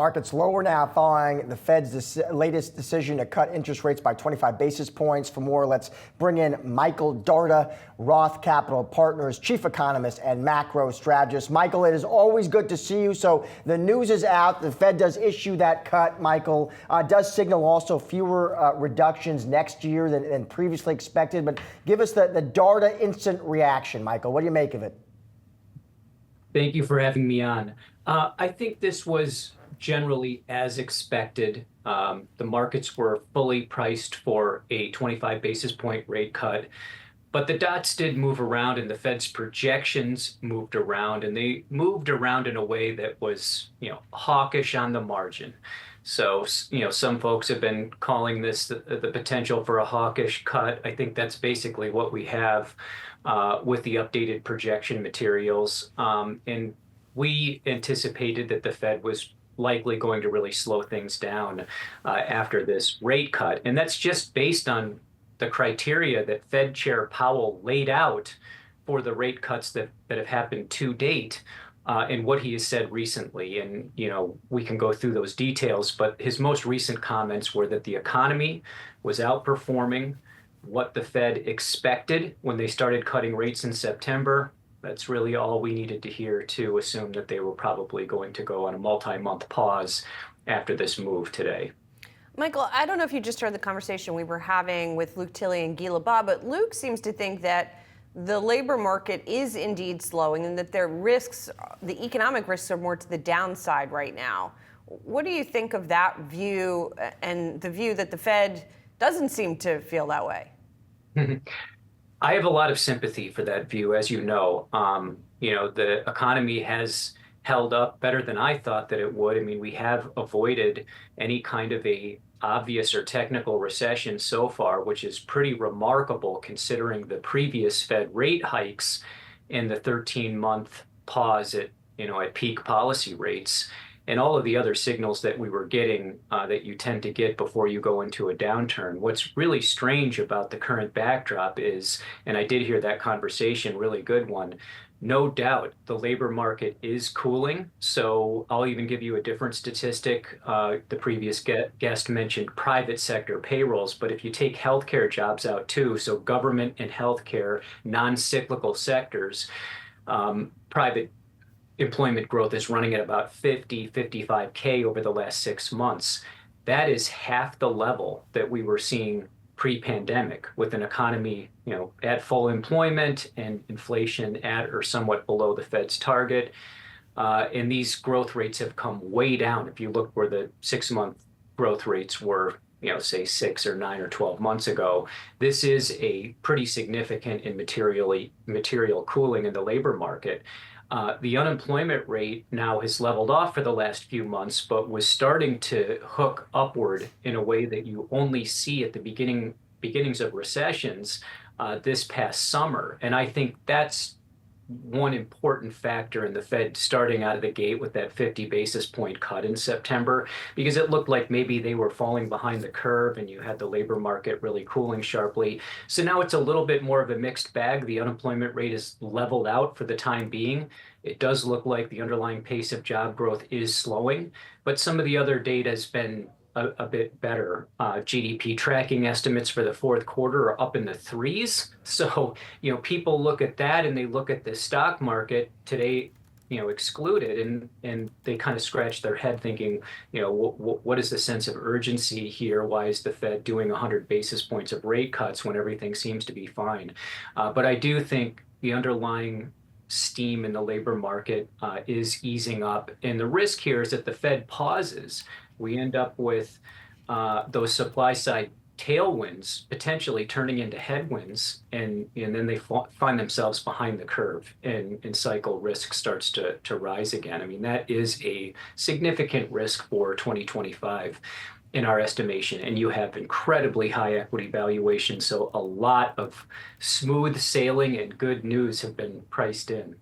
Markets lower now following the Fed's latest decision to cut interest rates by 25 basis points. For more, let's bring in Michael Darda, Roth Capital Partners chief economist and macro strategist. Michael, it is always good to see you. So the news is out. The Fed does issue that cut, Michael. Does signal also fewer reductions next year than previously expected. But give us the Darda instant reaction, Michael. What do you make of it? Thank you for having me on. I think this was generally as expected. The markets were fully priced for a 25 basis point rate cut, but the dots did move around and the Fed's projections moved around, and they moved around in a way that was, hawkish on the margin. So, some folks have been calling this the potential for a hawkish cut. I think that's basically what we have with the updated projection materials. And we anticipated that the Fed was likely going to really slow things down after this rate cut. And that's just based on the criteria that Fed Chair Powell laid out for the rate cuts that have happened to date and what he has said recently. And, we can go through those details, but his most recent comments were that the economy was outperforming what the Fed expected when they started cutting rates in September. That's really all we needed to hear to assume that they were probably going to go on a multi-month pause after this move today. Michael, I don't know if you just heard the conversation we were having with Luke Tilley and Guy Lebas, but Luke seems to think that the labor market is indeed slowing and that the economic risks are more to the downside right now. What do you think of that view and the view that the Fed doesn't seem to feel that way? I have a lot of sympathy for that view, as you know. The economy has held up better than I thought that it would. I mean, we have avoided any kind of a obvious or technical recession so far, which is pretty remarkable considering the previous Fed rate hikes and the 13-month pause at peak policy rates, and all of the other signals that we were getting that you tend to get before you go into a downturn. What's really strange about the current backdrop is, and I did hear that conversation, really good one, no doubt the labor market is cooling. So I'll even give you a different statistic. The previous guest mentioned private sector payrolls, but if you take healthcare jobs out too, so government and healthcare, non-cyclical sectors, private employment growth is running at about 55K over the last 6 months. That is half the level that we were seeing pre-pandemic, with an economy, at full employment and inflation at or somewhat below the Fed's target. And these growth rates have come way down. If you look where the 6-month growth rates were, say 6 or 9 or 12 months ago, this is a pretty significant and material cooling in the labor market. The unemployment rate now has leveled off for the last few months, but was starting to hook upward in a way that you only see at the beginnings of recessions this past summer. And I think that's one important factor in the Fed starting out of the gate with that 50 basis point cut in September, because it looked like maybe they were falling behind the curve and you had the labor market really cooling sharply. So now it's a little bit more of a mixed bag. The unemployment rate is leveled out for the time being. It does look like the underlying pace of job growth is slowing, but some of the other data has been a bit better. GDP tracking estimates for the fourth quarter are up in the 3s. So, people look at that and they look at the stock market today, excluded, and they kind of scratch their head thinking, what is the sense of urgency here? Why is the Fed doing 100 basis points of rate cuts when everything seems to be fine? But I do think the underlying steam in the labor market is easing up. And the risk here is that the Fed pauses. We end up with those supply side tailwinds potentially turning into headwinds, and then they find themselves behind the curve, and cycle risk starts to rise again. I mean, that is a significant risk for 2025 in our estimation, and you have incredibly high equity valuations, so a lot of smooth sailing and good news have been priced in.